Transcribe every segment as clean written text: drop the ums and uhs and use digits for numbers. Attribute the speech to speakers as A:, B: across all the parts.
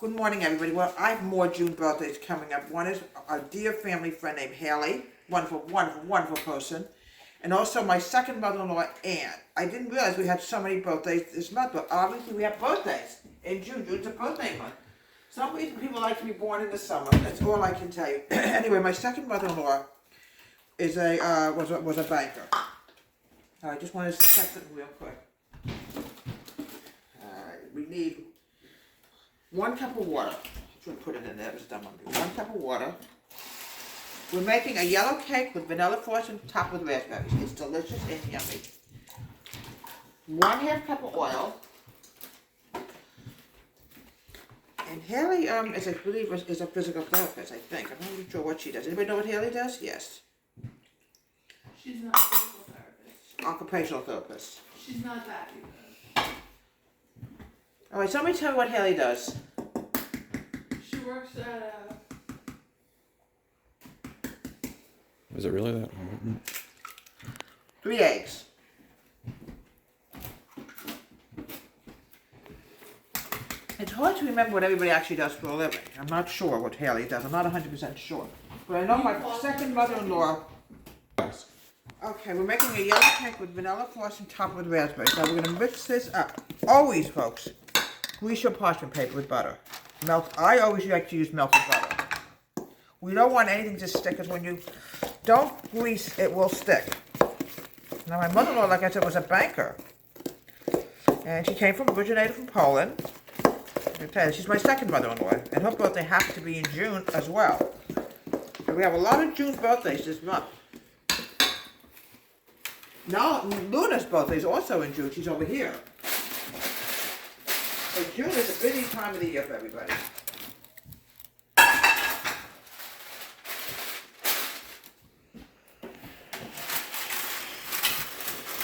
A: Good morning, everybody. Well, I have more June birthdays coming up. One is a dear family friend named Hailey, wonderful, wonderful, wonderful person. And also my second mother-in-law, Ann. I didn't realize we had so many birthdays this month, but obviously we have birthdays in June. June's a birthday month. Some reason people like to be born in the summer. That's all I can tell you. Anyway, my second mother-in-law is was a banker. I just wanted to check something real quick. We need 1 cup of water. I'm put it in there. It was dumb on me. 1 cup of water. We're making a yellow cake with vanilla frosting topped with raspberries. It's delicious and yummy. 1/2 cup of oil. And Hailey is a physical therapist, I think. I'm not really sure what she does. Anybody know what Hailey does? Yes.
B: She's not a physical therapist.
A: Occupational therapist.
B: She's not that either.
A: Alright, somebody tell me what Hailey does.
B: She works at
C: Is it really that important?
A: 3 eggs. It's hard to remember what everybody actually does for a living. I'm not sure what Hailey does. I'm not 100% sure. But I know my second mother-in-law. Okay, we're making a yellow cake with vanilla frosting topped with raspberries. Now we're going to mix this up. Always, folks, grease your parchment paper with butter. I always like to use melted butter. We don't want anything to stick, because when you don't grease, it will stick. Now my mother-in-law, like I said, was a banker. And she originated from Poland. I can tell you, she's my second mother-in-law. And her birthday happens to be in June as well. So we have a lot of June birthdays this month. Now, Luna's birthday is also in June. She's over here. So June is a busy time of the year for everybody.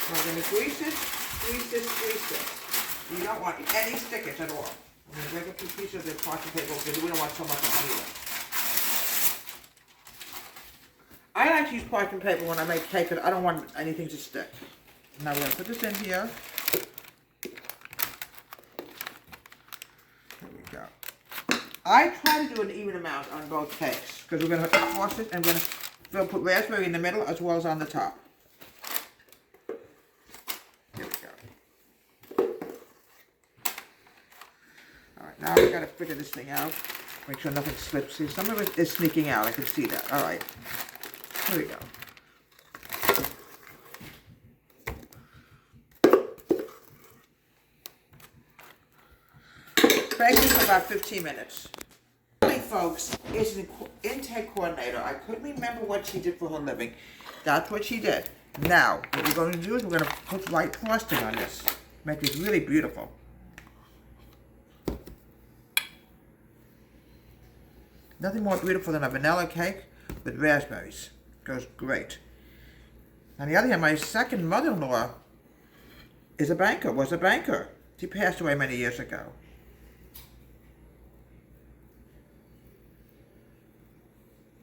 A: We're going to grease this, grease this, grease this. You don't want any stickage at all. I'm going to break up 2 pieces of the parchment paper because we don't want so much on either. I like to use parchment paper when I make cake, but I don't want anything to stick. Now we're going to put this in here. There we go. I try to do an even amount on both cakes because we're going to frost it and we're going to put raspberry in the middle as well as on the top. Here we go. Alright, now we've got to figure this thing out. Make sure nothing slips. See, some of it is sneaking out. I can see that. Alright. Here we go. Bake this for about 15 minutes. Hailey, folks, is an intake coordinator. I couldn't remember what she did for her living. That's what she did. Now, what we're going to do is we're going to put white frosting on this. Make this really beautiful. Nothing more beautiful than a vanilla cake with raspberries. Goes great. On the other hand, my second mother-in-law was a banker. She passed away many years ago.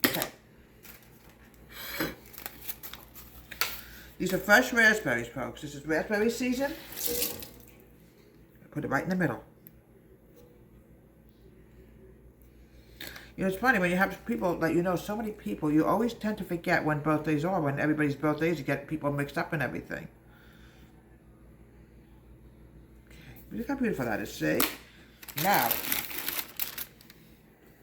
A: Okay. These are fresh raspberries, folks. This is raspberry season. Put it right in the middle. You know, it's funny, when you have people, like, you know, so many people, you always tend to forget when birthdays are, when everybody's birthdays, you get people mixed up in everything. Okay, look how beautiful that is, see? Now,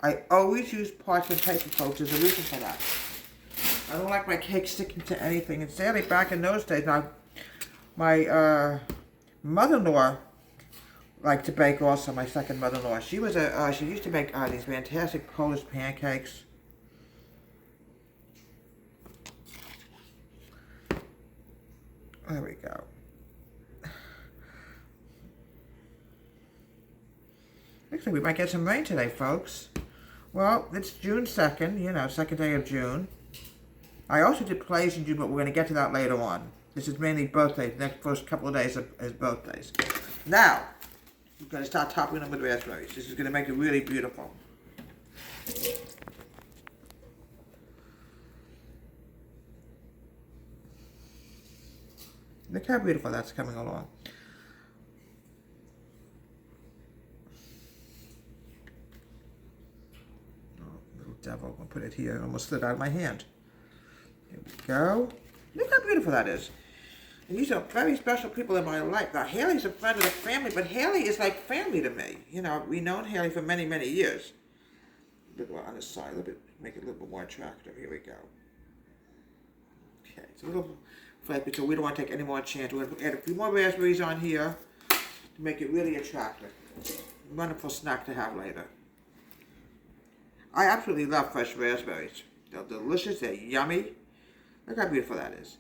A: I always use parchment paper, folks. There's a reason for that. I don't like my cake sticking to anything. And sadly, back in those days, now, my mother-in-law liked to bake also, my second mother-in-law. She was she used to make these fantastic Polish pancakes. There we go. Looks like we might get some rain today, folks. Well, it's June 2nd, you know, 2nd day of June. I also did plays in June, but we're going to get to that later on. This is mainly birthdays. The next first couple of days is birthdays. Now, I'm going to start topping them with raspberries. This is going to make it really beautiful. Look how beautiful that's coming along. devil. I'm gonna put it here. It almost slid out of my hand. Here we go. Look how beautiful that is. And these are very special people in my life. Now, Hailey's a friend of the family, but Hailey is like family to me. You know, we've known Hailey for many, many years. A little on the side, a little bit, make it a little bit more attractive. Here we go. Okay, it's a little flaky, so we don't want to take any more chance. We're going to add a few more raspberries on here to make it really attractive. Wonderful snack to have later. I absolutely love fresh raspberries. They're delicious, they're yummy. Look how beautiful that is.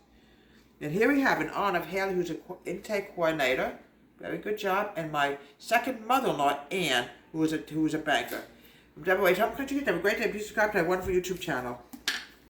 A: And here we have in honor of Hailey, who's an intake coordinator. Very good job. And my second mother-in-law, Ann, who is a banker. From Deborah H. Home Country, have a great day. Please subscribe to our wonderful YouTube channel.